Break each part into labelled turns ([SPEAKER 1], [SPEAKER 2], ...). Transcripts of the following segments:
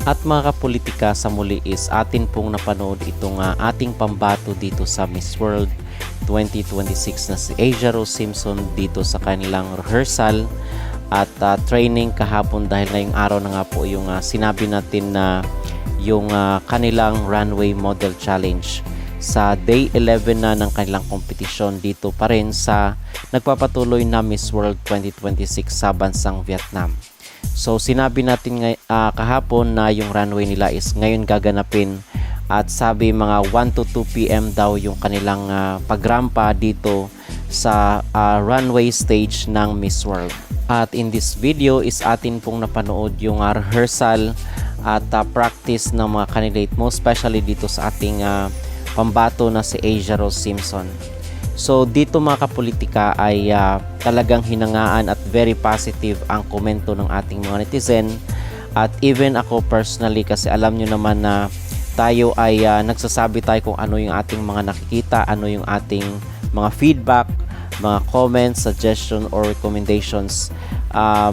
[SPEAKER 1] At mga kapolitika, sa muli is atin pong napanood itong ating pambato dito sa Miss World 2026 na si Asia Rose Simpson dito sa kanilang rehearsal at training kahapon, dahil ngayong araw na nga po yung sinabi natin na yung kanilang runway model challenge sa day 11 na ng kanilang kompetisyon dito pa rin sa nagpapatuloy na Miss World 2026 sa bansang Vietnam. So sinabi natin kahapon na yung runway nila is ngayon gaganapin, at sabi mga 1 to 2 PM daw yung kanilang pagrampa dito sa runway stage ng Miss World. At in this video is atin pong napanood yung rehearsal at practice ng mga candidate, most especially dito sa ating pambato na si Asia Rose Simpson. So dito mga kapolitika ay talagang hinangaan at very positive ang komento ng ating mga netizen, at even ako personally, kasi alam nyo naman na tayo ay nagsasabi tayo kung ano yung ating mga nakikita, ano yung ating mga feedback, mga comments, suggestion or recommendations,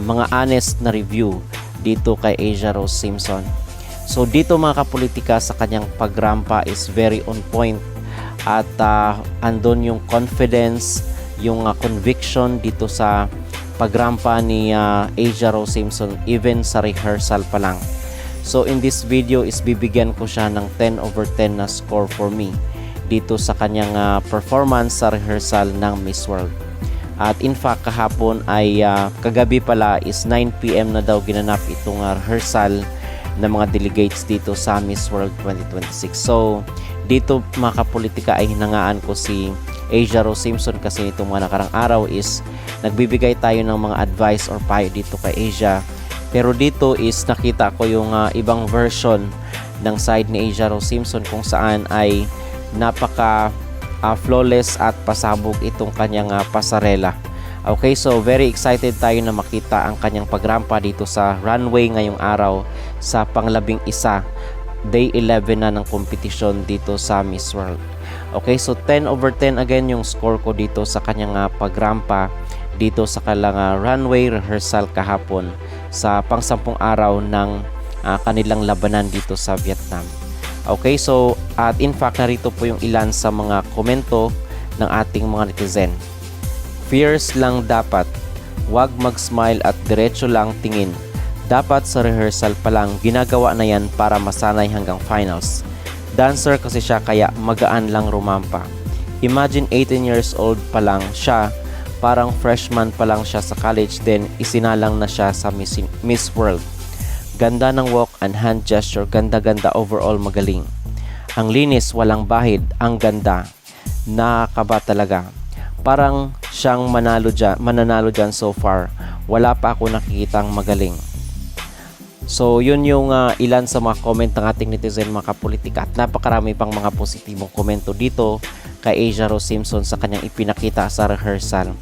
[SPEAKER 1] mga honest na review dito kay Asia Rose Simpson. So dito mga kapolitika, sa kanyang pagrampa is very on point, at andon yung confidence, yung conviction dito sa pagrampa ni Asia Rose Simpson even sa rehearsal pa lang. So in this video is bibigyan ko siya ng 10/10 na score for me dito sa kanyang performance sa rehearsal ng Miss World. At in fact kahapon ay kagabi pala is 9 PM na daw ginanap itong rehearsal ng mga delegates dito sa Miss World 2026. So dito mga kapolitika ay hinangaan ko si Asia Rose Simpson, kasi nitong mga nakarang araw is nagbibigay tayo ng mga advice or payo dito kay Asia. Pero dito is nakita ko yung ibang version ng side ni Asia Rose Simpson, kung saan ay napaka flawless at pasabog itong kanyang pasarela. Okay, so very excited tayo na makita ang kanyang pagrampa dito sa runway ngayong araw sa panglabing-isa, day 11 na ng kompetisyon dito sa Miss World. Okay, so 10/10 again yung score ko dito sa kanyang pagrampa dito sa kanilang runway rehearsal kahapon sa pang-10 araw ng kanilang labanan dito sa Vietnam. Okay, so at in fact narito po yung ilan sa mga komento ng ating mga netizen. Fierce lang dapat, wag mag-smile at diretso lang tingin. Dapat sa rehearsal pa lang ginagawa na yan para masanay hanggang finals. Dancer kasi siya kaya magaan lang rumampa. Imagine 18 years old pa lang siya, parang freshman pa lang siya sa college, then isinalang na siya sa Miss World. Ganda ng walk and hand gesture, ganda-ganda overall, magaling. Ang linis, walang bahid, ang ganda. Nakakaba talaga. Parang siyang mananalo dyan so far. Wala pa ako nakikitang magaling. So yun yung ilan sa mga comment ng ating netizen mga kapolitika, at napakarami pang mga positibong komento dito kay Asia Rose Simpson sa kanyang ipinakita sa rehearsal.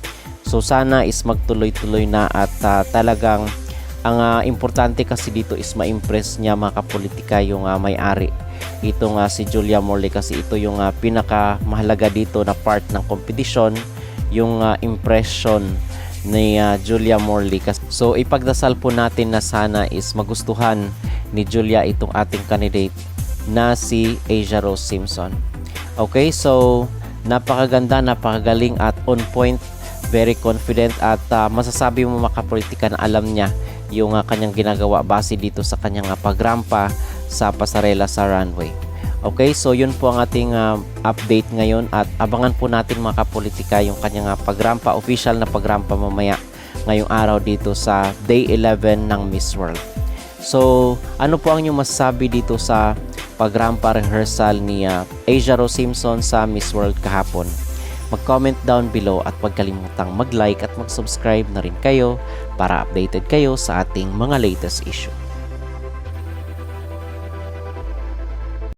[SPEAKER 1] So sana is magtuloy-tuloy na, at talagang ang importante kasi dito is ma-impress niya mga kapolitika yung may-ari. Ito si Julia Morley, kasi ito yung pinakamahalaga dito na part ng competition, yung impression ni Julia Morley. So ipagdasal po natin na sana is magustuhan ni Julia itong ating candidate na si Asia Rose Simpson. Okay, so napakaganda, napakagaling at on point, very confident, at masasabi mo mga kapolitika na alam niya yung kanyang ginagawa base dito sa kanyang pagrampa sa pasarela sa runway. Okay, so yun po ang ating update ngayon, at abangan po natin mga kapolitika yung kanyang pagrampa, official na pagrampa mamaya ngayong araw dito sa day 11 ng Miss World. So ano po ang inyong masasabi dito sa pagrampa rehearsal ni Asia Rose Simpson sa Miss World kahapon? Mag-comment down below, at huwag kalimutang mag-like at mag-subscribe na rin kayo para updated kayo sa ating mga latest issue.